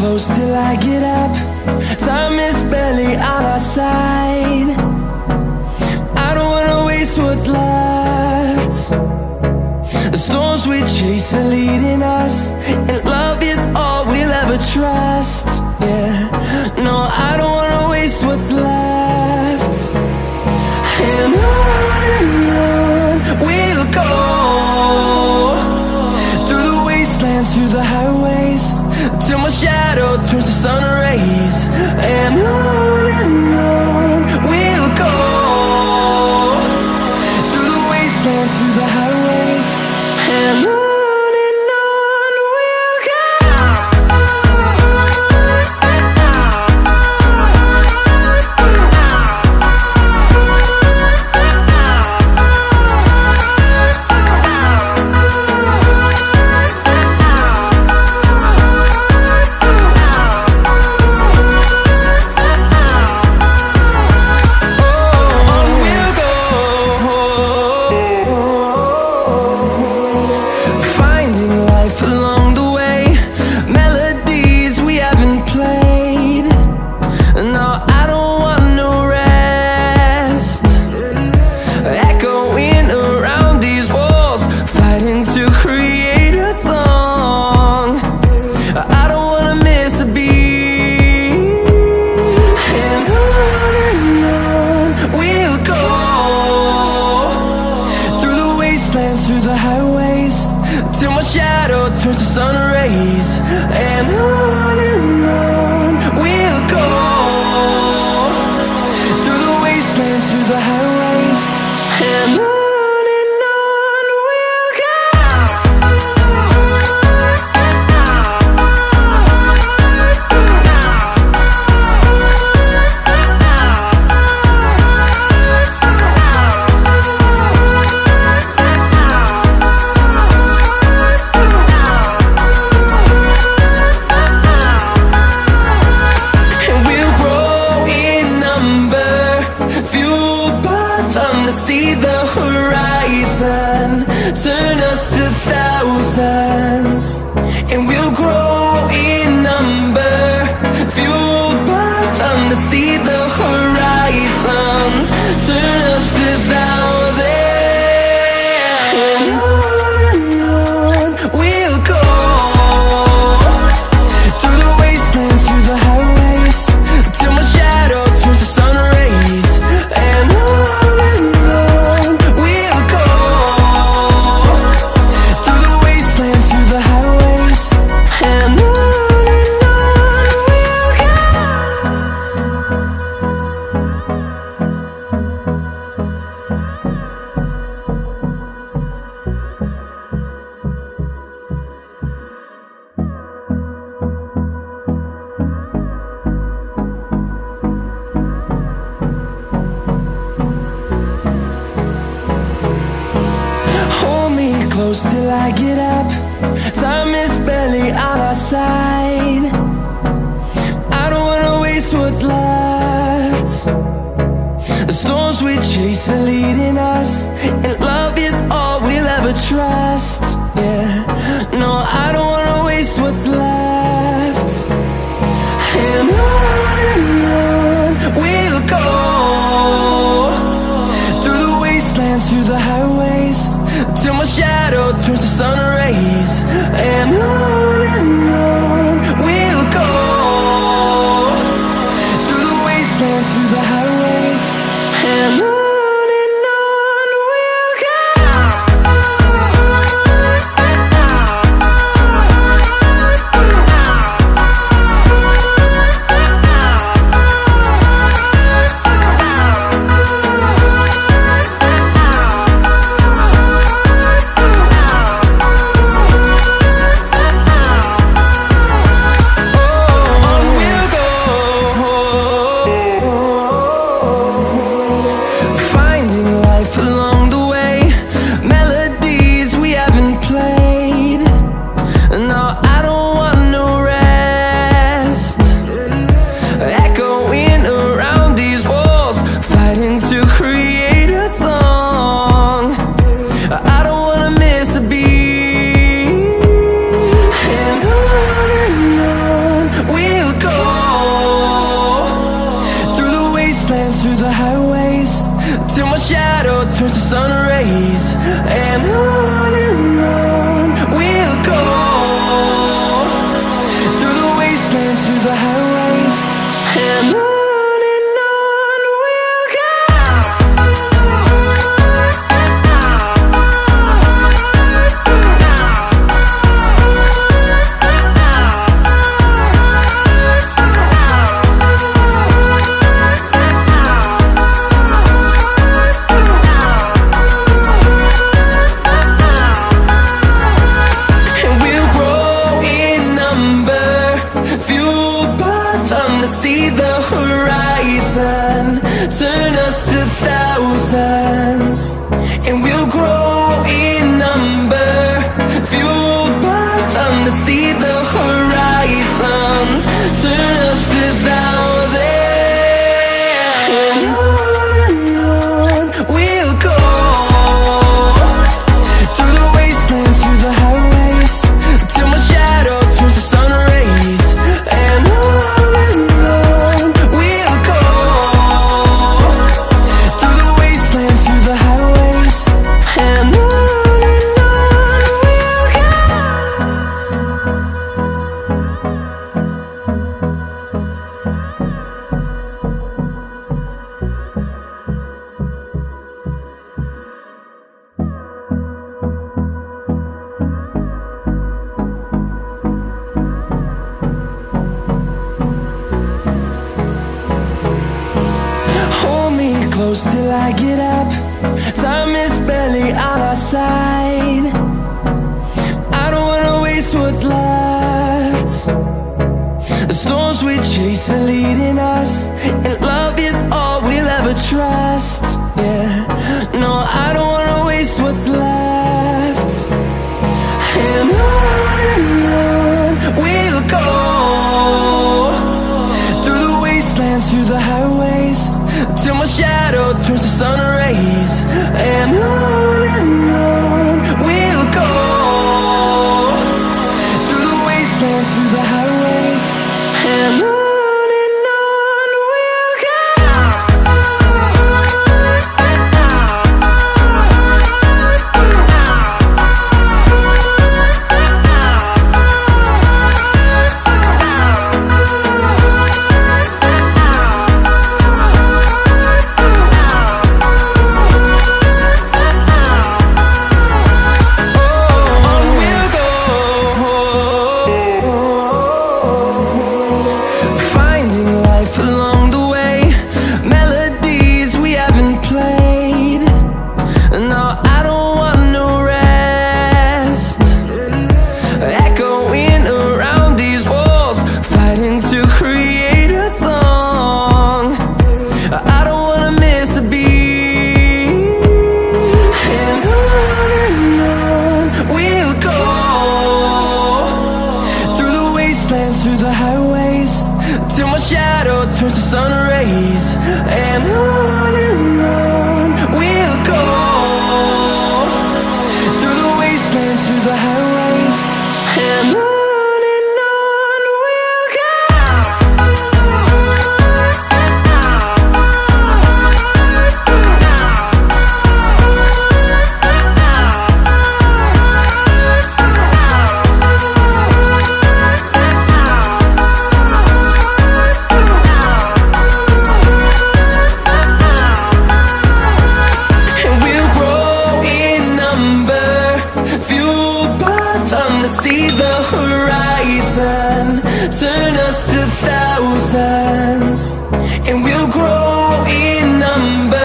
close till I get up. Time is barely on our side. I don't wanna waste what's left. The storms we chase are leading us, and love is all we'll ever trust. Yeah, no, I don't wanna waste what's left. And on we'll go, through the wastelands, through the highways, till my shadow turns to sun rays. And on we'll go, through the wastelands, through the highways, and on we'll go. Through the highways, till my shadow turns to sun rays. And on we'll go, through the wastelands, through the highways, and on we'll go. See the horizon turn us to thousands, and we'll grow in number, fueled by them. To see the horizon turn us to thousands, and on we'll go, through the wastelands, through the highways, till my shadow turns to sun rays. And close till I get up. Time is barely on our side. I don't wanna waste what's left. The storms we chase are leading us, and love is all we'll ever trust. Yeah, no, I don't wanna waste what's left. And on we'll go, through the wastelands, through the highways, till my shadow turns to sun rays. And on we'll go, through the wastelands, through the highways, and on we'll go. wastelands, through the highways, till my shadow turns to sun rays. And on we'll go, through the wastelands, through the highways, and on we'll go. See the horizon, turn us to thousands, and we'll grow in number, fueled by them. To see the horizon, turn us to thousands, and on we'll go, through the wastelands, through the highways, till my shadow turns to sun rays. And close till I get up, time is barely on our side. I don't wanna waste what's left. The storms we chase are leading us, and love is all we'll ever trust. Yeah, no, I don't wanna waste what's left. And on we'll go, through the wastelands, through the highways, till my shadow turns to sun rays. And on we'll go, through the wastelands, through the highways, and on we'll go. Through the highways, till my shadow turns to sun rays. And on we'll go, through the wastelands, through the highways, and on we'll go. To see the horizon, turn us to thousands, and we'll grow